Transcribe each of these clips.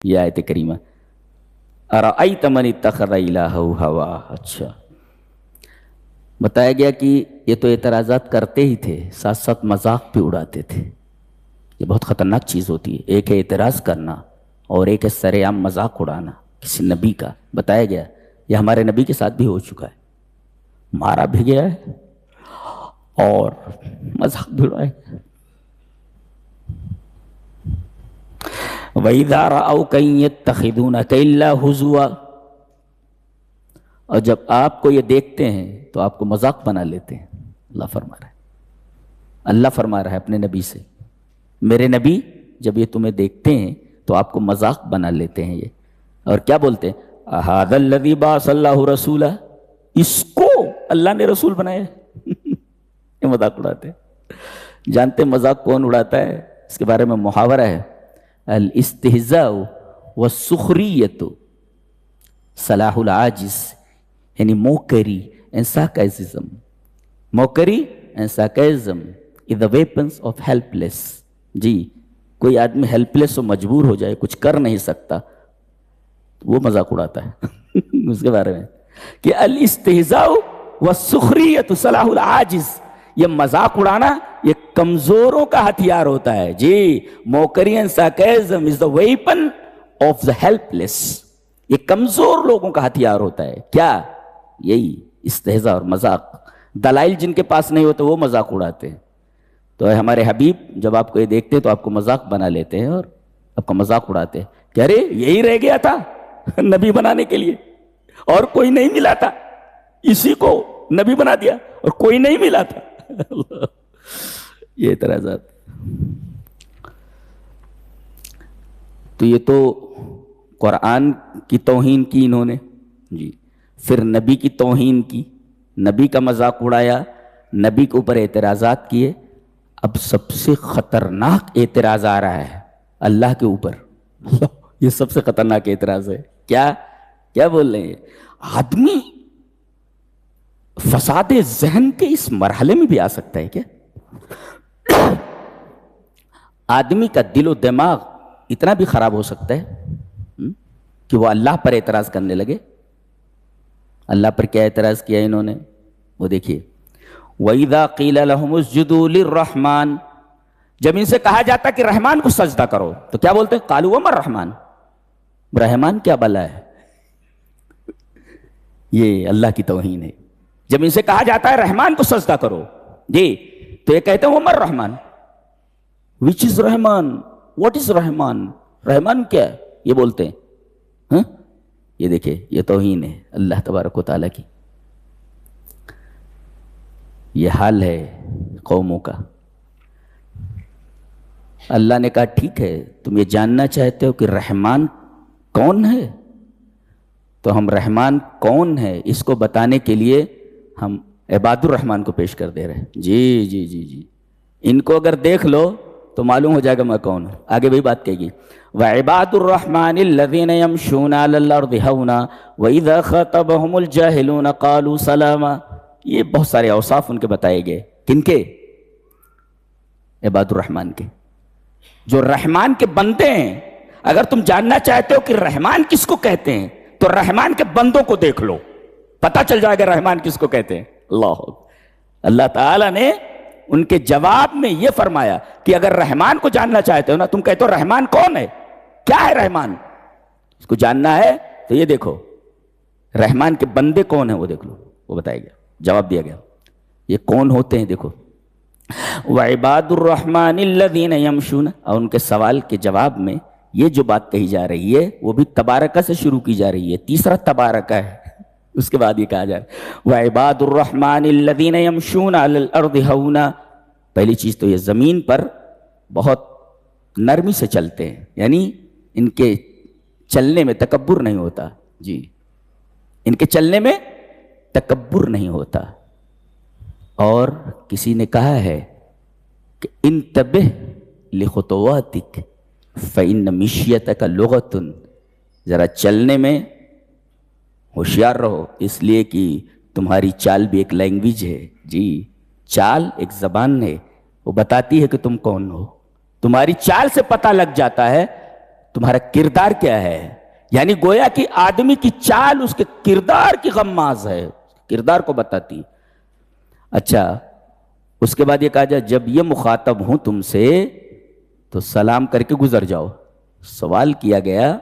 یہ آیت کریمہ ارأیت من اتخذ الہہ ہوا. اچھا بتایا گیا کہ یہ تو اعتراضات کرتے ہی تھے، ساتھ ساتھ مذاق بھی اڑاتے تھے. یہ بہت خطرناک چیز ہوتی ہے، ایک ہے اعتراض کرنا اور ایک ہے سر عام مذاق اڑانا کسی نبی کا. بتایا گیا یہ ہمارے نبی کے ساتھ بھی ہو چکا ہے، مارا بھی گیا ہے اور مذاق بھی اڑایا گیا. وَإِذَا رَأَوْكَ يَتَّخِذُونَكَ إِلَّا هُزُوًا، اور جب آپ کو یہ دیکھتے ہیں تو آپ کو مذاق بنا لیتے ہیں. اللہ فرما رہا ہے، اللہ فرما رہا ہے اپنے نبی سے، میرے نبی جب یہ تمہیں دیکھتے ہیں تو آپ کو مذاق بنا لیتے ہیں. یہ اور کیا بولتے ہیں؟ اَهَذَا الَّذِي بَعَثَ اللَّهُ رَسُولًا، اس کو اللہ نے رسول بنایا. یہ مذاق اڑاتے ہیں. جانتے مذاق کون اڑاتا ہے؟ اس کے بارے میں محاورہ ہے، الاستہزاء والسخریۃ سلاح العاجز، یعنی موکری and sarcasm. موکری and sarcasm is the weapons of helpless. جی کوئی آدمی ہیلپلیس و مجبور ہو جائے، کچھ کر نہیں سکتا، وہ مذاق اڑاتا ہے. اس کے بارے میں کہ الاستہزاء والسخریۃ سلاح العاجز، یہ مذاق اڑانا یہ کمزوروں کا ہتھیار ہوتا ہے. جی موکری and sarcasm is the weapon of the helpless، یہ کمزور لوگوں کا ہتھیار ہوتا ہے. کیا؟ یہی استہزاء اور مذاق. دلائل جن کے پاس نہیں ہوتے وہ مذاق اڑاتے ہیں. تو ہمارے حبیب جب آپ کو یہ دیکھتے ہیں تو آپ کو مذاق بنا لیتے ہیں اور آپ کا مذاق اڑاتے ہیں کہ ارے یہی رہ گیا تھا نبی بنانے کے لیے اور کوئی نہیں ملا تھا، اسی کو نبی بنا دیا اور کوئی نہیں ملا تھا. یہ اعتراضات. تو یہ تو قرآن کی توہین کی انہوں نے، جی پھر نبی کی توہین کی، نبی کا مذاق اڑایا، نبی کے اوپر اعتراضات کیے. اب سب سے خطرناک اعتراض آ رہا ہے اللہ کے اوپر. یہ سب سے خطرناک اعتراض ہے. کیا بول رہے ہیں؟ آدمی فساد ذہن کے اس مرحلے میں بھی آ سکتا ہے کیا؟ آدمی کا دل و دماغ اتنا بھی خراب ہو سکتا ہے کہ وہ اللہ پر اعتراض کرنے لگے. اللہ پر کیا اعتراض کیا انہوں نے؟ وہ دیکھیے، وَإِذَا قِيلَ لَهُمُ اسْجُدُوا لِلرَّحْمَنِ، جب ان سے کہا جاتا کہ رحمان کو سجدہ کرو تو کیا بولتے ہیں؟ قَالُوا وَمَا الرَّحْمَنُ، رحمان کیا بلا ہے؟ یہ اللہ کی توہین ہے. جب ان سے کہا جاتا ہے رحمان کو سجدہ کرو جی تو یہ کہتے ہیں وَمَا الرَّحْمَنُ، which is Rahman, what is رحمان، رحمان کیا ہے؟ یہ بولتے ہیں. یہ دیکھیں یہ توہین ہے اللہ تبارک و تعالیٰ کی. یہ حال ہے قوموں کا. اللہ نے کہا ٹھیک ہے تم یہ جاننا چاہتے ہو کہ رحمان کون ہے، تو ہم رحمان کون ہے اس کو بتانے کے لیے ہم عباد الرحمن کو پیش کر دے رہے ہیں. جی جی جی جی ان کو اگر دیکھ لو تو معلوم ہو جائے گا میں کون ہوں. آگے وہی بات کہے گی وَعِبَادُ الرَّحْمَنِ الَّذِينَ يَمْشُونَ عَلَى الْأَرْضِ هَوْنًا وَإِذَا خَاطَبَهُمُ الْجَاهِلُونَ قَالُوا سَلَامًا. یہ بہت سارے اوصاف ان کے بتائے گئے. کن کے؟ عباد الرحمن کے، جو رحمان کے بندے ہیں. اگر تم جاننا چاہتے ہو کہ رحمان کس کو کہتے ہیں تو رحمان کے بندوں کو دیکھ لو، پتہ چل جائے گا رحمان کس کو کہتے ہیں. اللہ تعالیٰ نے ان کے جواب میں یہ فرمایا کہ اگر رحمان کو جاننا چاہتے ہو نا، تم کہتے ہو رحمان کون ہے، کیا ہے رحمان، اس کو جاننا ہے تو یہ دیکھو رحمان کے بندے کون ہیں وہ دیکھ لو. وہ بتایا گیا، جواب دیا گیا. یہ کون ہوتے ہیں دیکھو، وَعِبَادُ الرَّحْمَنِ الَّذِينَ يَمْشُونَ. اور ان کے سوال کے جواب میں یہ جو بات کہی جا رہی ہے وہ بھی تبارکہ سے شروع کی جا رہی ہے. تیسرا تبارکہ ہے، اس کے بعد یہ کہا جا رہا ہے وَعِبَادُ الرَّحْمَنِ الَّذِينَ يَمْشُونَ عَلَى الْأَرْضِ هَوْنًا. پہلی چیز تو یہ زمین پر بہت نرمی سے چلتے ہیں، یعنی ان کے چلنے میں تکبر نہیں ہوتا. جی ان کے چلنے میں تکبر نہیں ہوتا. اور کسی نے کہا ہے کہ انتبہ لخطواتک فإن مشیتک لغۃ، ذرا چلنے میں ہوشیار رہو اس لیے کہ تمہاری چال بھی ایک لینگویج ہے. جی چال ایک زبان ہے، وہ بتاتی ہے کہ تم کون ہو. تمہاری چال سے پتہ لگ جاتا ہے تمہارا کردار کیا ہے. یعنی گویا کہ آدمی کی چال اس کے کردار کی غماز ہے، کردار کو بتاتی. اچھا اس کے بعد یہ کہا جائے جب یہ مخاطب ہوں تم سے تو سلام کر کے گزر جاؤ. سوال کیا گیا،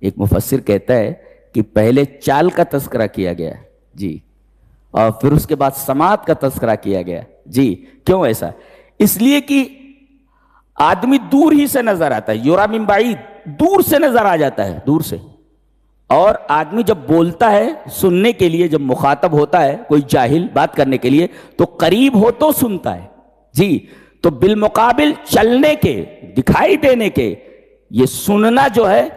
ایک مفسر کہتا ہے کہ پہلے چال کا تذکرہ کیا گیا جی، اور پھر اس کے بعد سماعت کا تذکرہ کیا گیا جی. کیوں ایسا؟ اس لیے کہ آدمی دور ہی سے نظر آتا ہے، یرا من بعید، دور سے نظر آ جاتا ہے، دور سے. اور آدمی جب بولتا ہے سننے کے لیے، جب مخاطب ہوتا ہے کوئی جاہل بات کرنے کے لیے تو قریب ہو تو سنتا ہے جی. تو بالمقابل چلنے کے، دکھائی دینے کے، یہ سننا جو ہے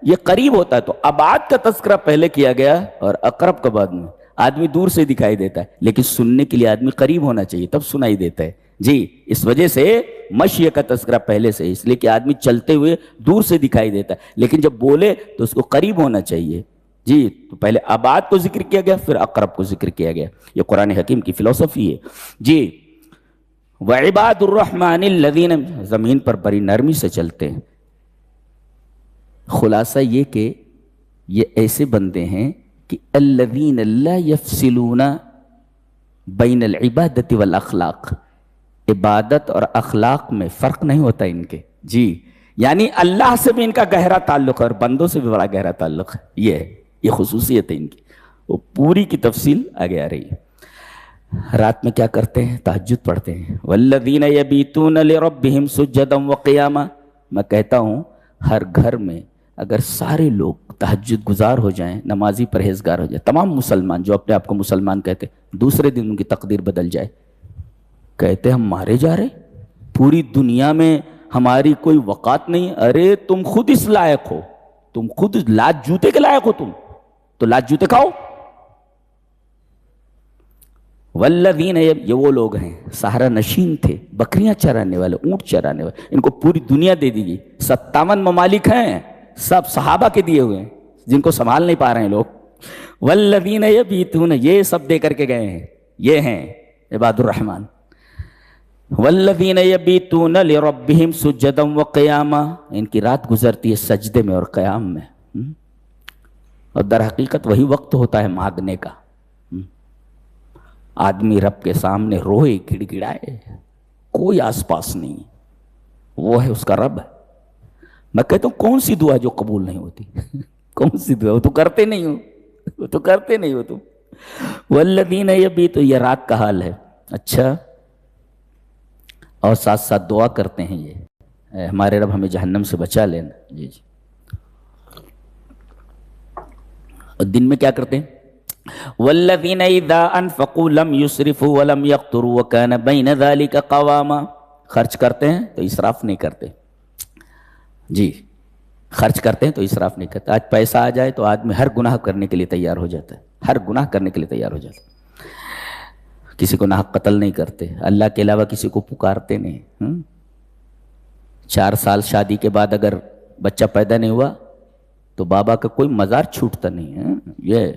یہ قریب ہوتا ہے. تو ابعاد کا تذکرہ پہلے کیا گیا اور اقرب کا بعد میں. آدمی دور سے دکھائی دیتا ہے لیکن سننے کے لیے آدمی قریب ہونا چاہیے تب سنائی دیتا ہے جی. اس وجہ سے مشی کا تذکرہ پہلے سے، اس لیے کہ آدمی چلتے ہوئے دور سے دکھائی دیتا ہے لیکن جب بولے تو اس کو قریب ہونا چاہیے جی. تو پہلے ابعاد کو ذکر کیا گیا پھر اقرب کو ذکر کیا گیا. یہ قرآن حکیم کی فلسفی ہے جی. وعباد الرحمن الذین، زمین پر بڑی نرمی سے چلتے ہیں. خلاصہ یہ کہ یہ ایسے بندے ہیں کہ الذین لا یفصلون بین العبادت والاخلاق، عبادت اور اخلاق میں فرق نہیں ہوتا ان کے جی. یعنی اللہ سے بھی ان کا گہرا تعلق ہے اور بندوں سے بھی بڑا گہرا تعلق ہے. یہ خصوصیت ہے ان کی. وہ پوری کی تفصیل آگے آ رہی ہے. رات میں کیا کرتے ہیں؟ تہجد پڑھتے ہیں. والذین یبیتون لربہم سجدا وقیاما. میں کہتا ہوں ہر گھر میں اگر سارے لوگ تہجد گزار ہو جائیں، نمازی پرہیزگار ہو جائیں، تمام مسلمان جو اپنے آپ کو مسلمان کہتے، دوسرے دن ان کی تقدیر بدل جائے. کہتے ہم مارے جا رہے، پوری دنیا میں ہماری کوئی وقات نہیں. ارے تم خود اس لائق ہو، تم خود لات جوتے کے لائق ہو، تم تو لات جوتے کھاؤ. والذین، یہ وہ لوگ ہیں صحرا نشین تھے، بکریاں چرانے والے، اونٹ چرانے والے. ان کو پوری دنیا دے دی گئی. 57 ممالک ہیں، سب صحابہ کے دیے ہوئے ہیں جن کو سنبھال نہیں پا رہے ہیں لوگ. والذین یبیتون، یہ سب دے کر کے گئے ہیں. یہ ہیں عباد الرحمن. والذین یبیتون لربہم سجدا وقیاما، ان کی رات گزرتی ہے سجدے میں اور قیام میں. اور در حقیقت وہی وقت ہوتا ہے مانگنے کا. آدمی رب کے سامنے روئے، گڑ گڑائے، کوئی آس پاس نہیں، وہ ہے اس کا رب ہے. میں کہتا ہوں کون سی دعا جو قبول نہیں ہوتی؟ کون سی دعا؟ وہ تو کرتے نہیں ہو، وہ تو کرتے نہیں ہو تم. والذین یبیتون، یہ رات کا حال ہے. اچھا، اور ساتھ ساتھ دعا کرتے ہیں یہ اے ہمارے رب ہمیں جہنم سے بچا لینا. جی جی. اور دن میں کیا کرتے ہیں؟ والذین اذا انفقوا لم یسرفوا ولم یقتروا وکان بین ذلک قواما. خرچ کرتے ہیں تو اسراف نہیں کرتے جی. خرچ کرتے ہیں تو اسراف نہیں کرتے. آج پیسہ آ جائے تو آدمی ہر گناہ کرنے کے لیے تیار ہو جاتا ہے، ہر گناہ کرنے کے لیے تیار ہو جاتا ہے. کسی کو ناحق قتل نہیں کرتے، اللہ کے علاوہ کسی کو پکارتے نہیں. 4 سال شادی کے بعد اگر بچہ پیدا نہیں ہوا تو بابا کا کوئی مزار چھوٹتا نہیں ہے. یہ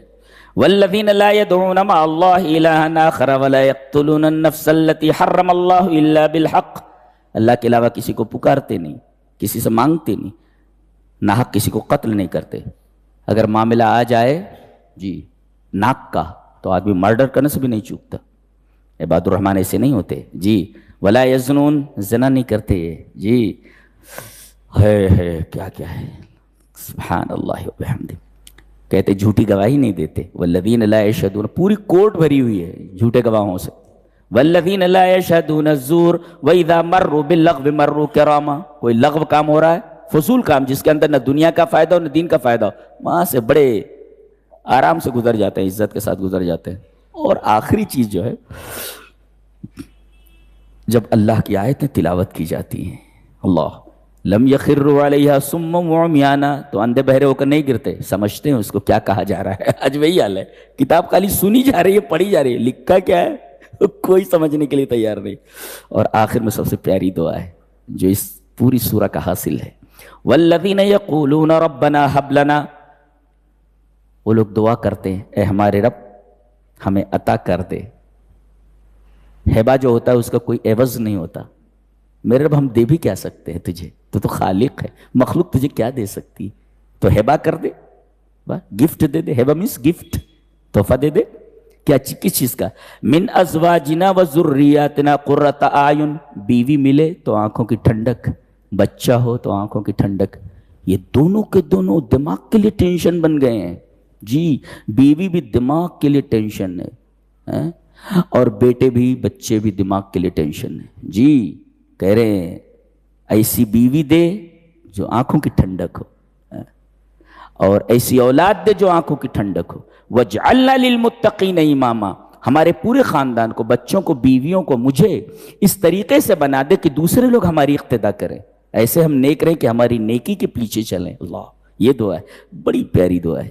والذین لا يدعون مع اللہ الہا آخر ولا يقتلون النفس التي حرم اللہ الا بالحق. اللہ کے علاوہ کسی کو پکارتے نہیں، کسی سے مانگتے نہیں، ناحق کسی کو قتل نہیں کرتے. اگر معاملہ آ جائے جی ناک کا تو آدمی مرڈر کرنے سے بھی نہیں چوکتا. عباد الرحمن ایسے نہیں ہوتے جی. ولا یزنون، زنا نہیں کرتے جی. ہے کیا کیا ہے، سبحان اللہ وبحمدہ. کہتے جھوٹی گواہی نہیں دیتے. والذین لا یشہدون، پوری کورٹ بھری ہوئی ہے جھوٹے گواہوں سے. والذین لا یشہدون الزور واذا مروا باللغو مروا کراما. کوئی لغو کام ہو رہا ہے، فضول کام جس کے اندر نہ دنیا کا فائدہ ہو نہ دین کا فائدہ ہو، وہاں سے بڑے آرام سے گزر جاتے ہیں، عزت کے ساتھ گزر جاتے ہیں. اور آخری چیز جو ہے، جب اللہ کی آیتیں تلاوت کی جاتی ہیں، اللہ لم یخروا علیہا صما وعمیانا، تو اندھے بہرے ہو کر نہیں گرتے، سمجھتے ہیں اس کو کیا کہا جا رہا ہے. آج وہی حال ہے، کتاب خالی سنی جا رہی ہے، پڑھی جا رہی ہے، لکھا کیا ہے کوئی سمجھنے کے لیے تیار نہیں. اور آخر میں سب سے پیاری دعا ہے جو اس پوری سورہ کا حاصل ہے. والذین یقولون ربنا ھب لنا، وہ لوگ دعا کرتے ہیں اے ہمارے رب ہمیں عطا کر دے. ہبہ جو ہوتا ہے اس کا کوئی عوض نہیں ہوتا. میرے رب ہم دے بھی کیا سکتے ہیں تجھے، تو خالق ہے، مخلوق تجھے کیا دے سکتی، تو ہبہ کر دے، گفٹ دے دے، ہبہ مینس گفٹ، تحفہ دے دے، کیا کس چیز کا، من ازواجنا و ذریاتنا قرۃ اعین، بیوی ملے تو آنکھوں کی ٹھنڈک، بچہ ہو تو آنکھوں کی ٹھنڈک، یہ دونوں کے دونوں دماغ کے لیے ٹینشن بن گئے ہیں جی، بیوی بھی دماغ کے لیے ٹینشن ہے، اور بیٹے بھی، بچے بھی دماغ کے لیے ٹینشن ہے جی، کہہ رہے ہیں ایسی بیوی دے جو آنکھوں کی ٹھنڈک ہو، اور ایسی اولاد دے جو آنکھوں کی ٹھنڈک ہو، وَجْعَلْنَا لِلْمُتَّقِينَ إِمَامًا، ہمارے پورے خاندان کو، بچوں کو، بیویوں کو، مجھے اس طریقے سے بنا دے کہ دوسرے لوگ ہماری اقتدا کریں، ایسے ہم نیک رہیں کہ ہماری نیکی کے پیچھے چلیں، اللہ، یہ دعا ہے، بڑی پیاری دعا ہے۔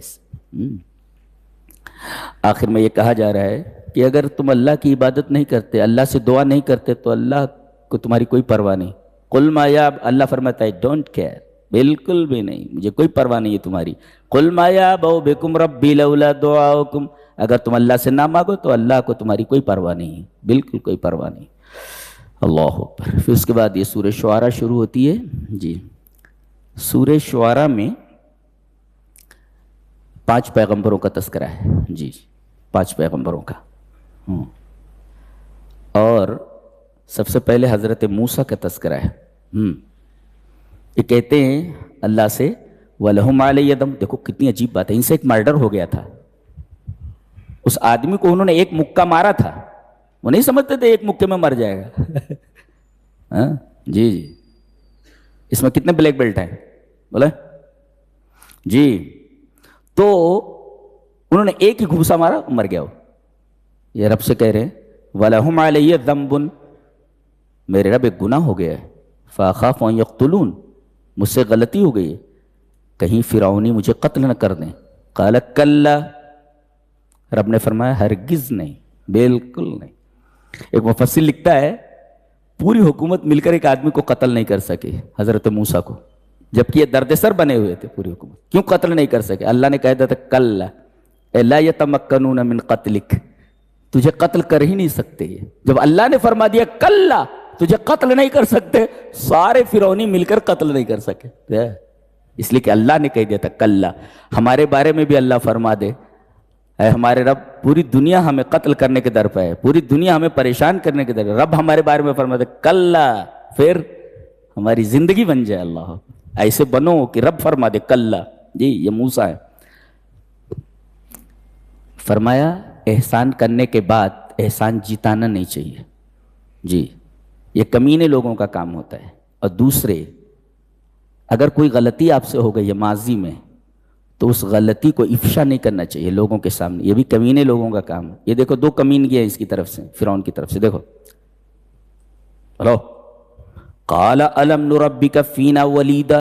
آخر میں یہ کہا جا رہا ہے کہ اگر تم اللہ کی عبادت نہیں کرتے، اللہ سے دعا نہیں کرتے، تو اللہ کو تمہاری کوئی پرواہ نہیں، قل ما یا، اللہ فرماتا ہے ڈونٹ کیئر، بالکل بھی نہیں، مجھے کوئی پرواہ نہیں ہے تمہاری، قل ما یعبأ بکم ربی لولا دعاؤکم، اگر تم اللہ سے نہ مانگو تو اللہ کو تمہاری کوئی پرواہ نہیں ہے، بالکل کوئی پرواہ نہیں۔ اللہ اکبر۔ پھر اس کے بعد یہ سورہ شعراء شروع ہوتی ہے جی، سورہ شعراء میں 5 پیغمبروں کا تذکرہ ہے جی، 5 پیغمبروں کا، اور سب سے پہلے حضرت موسیٰ کا تذکرہ ہے۔ یہ کہتے ہیں اللہ سے وَلَهُمْ عَلَيَّ دَمْ، دیکھو کتنی عجیب بات ہے، ان سے ایک مرڈر ہو گیا تھا، اس آدمی کو انہوں نے ایک مکہ مارا تھا، وہ نہیں سمجھتے تھے ایک مکے میں مر جائے گا جی جی، اس میں کتنے بلیک بیلٹ ہیں بولے جی، تو انہوں نے ایک ہی گھوسا مارا، مر گیا وہ، یہ رب سے کہہ رہے ہیں وَلَهُمْ عَلَيَّ ذَنْبٌ، میرے رب ایک گناہ ہو گیا ہے، فَأَخَافُ أَن يَقْتُلُونَ، مجھ سے غلطی ہو گئی ہے، کہیں فرعونی مجھے قتل نہ کر دیں، قَالَ كَلَّا، رب نے فرمایا ہرگز نہیں، بالکل نہیں۔ ایک مفسر لکھتا ہے پوری حکومت مل کر ایک آدمی کو قتل نہیں کر سکے، حضرت موسیٰ کو، جبکہ یہ درد سر بنے ہوئے تھے پوری حکومت، کیوں قتل نہیں کر سکے؟ اللہ نے کہہ دیا تھا کلا لا یتمکنون من قتلک، تجھے قتل کر ہی نہیں سکتے، جب اللہ نے فرما دیا کلا تجھے قتل نہیں کر سکتے، سارے فرعونی مل کر قتل نہیں کر سکے، اس لیے کہ اللہ نے کہہ دیا تھا کلا۔ ہمارے بارے میں بھی اللہ فرما دے اے ہمارے رب، پوری دنیا ہمیں قتل کرنے کے در پہ ہے، پوری دنیا ہمیں پریشان کرنے کے در پہ، رب ہمارے بارے میں فرما دے کلا، پھر ہماری زندگی بن جائے، اللہ ایسے بنو کہ رب فرما دے کلا جی۔ یہ موسیٰ ہے، فرمایا احسان کرنے کے بعد احسان جتانا نہیں چاہیے جی، یہ کمینے لوگوں کا کام ہوتا ہے، اور دوسرے اگر کوئی غلطی آپ سے ہو گئی ہے ماضی میں تو اس غلطی کو افشا نہیں کرنا چاہیے لوگوں کے سامنے، یہ بھی کمینے لوگوں کا کام ہے۔ یہ دیکھو 2 کمینگی ہیں اس کی طرف سے، فرعون کی طرف سے، دیکھو ہلو، قال الم نربک فینا ولیدا،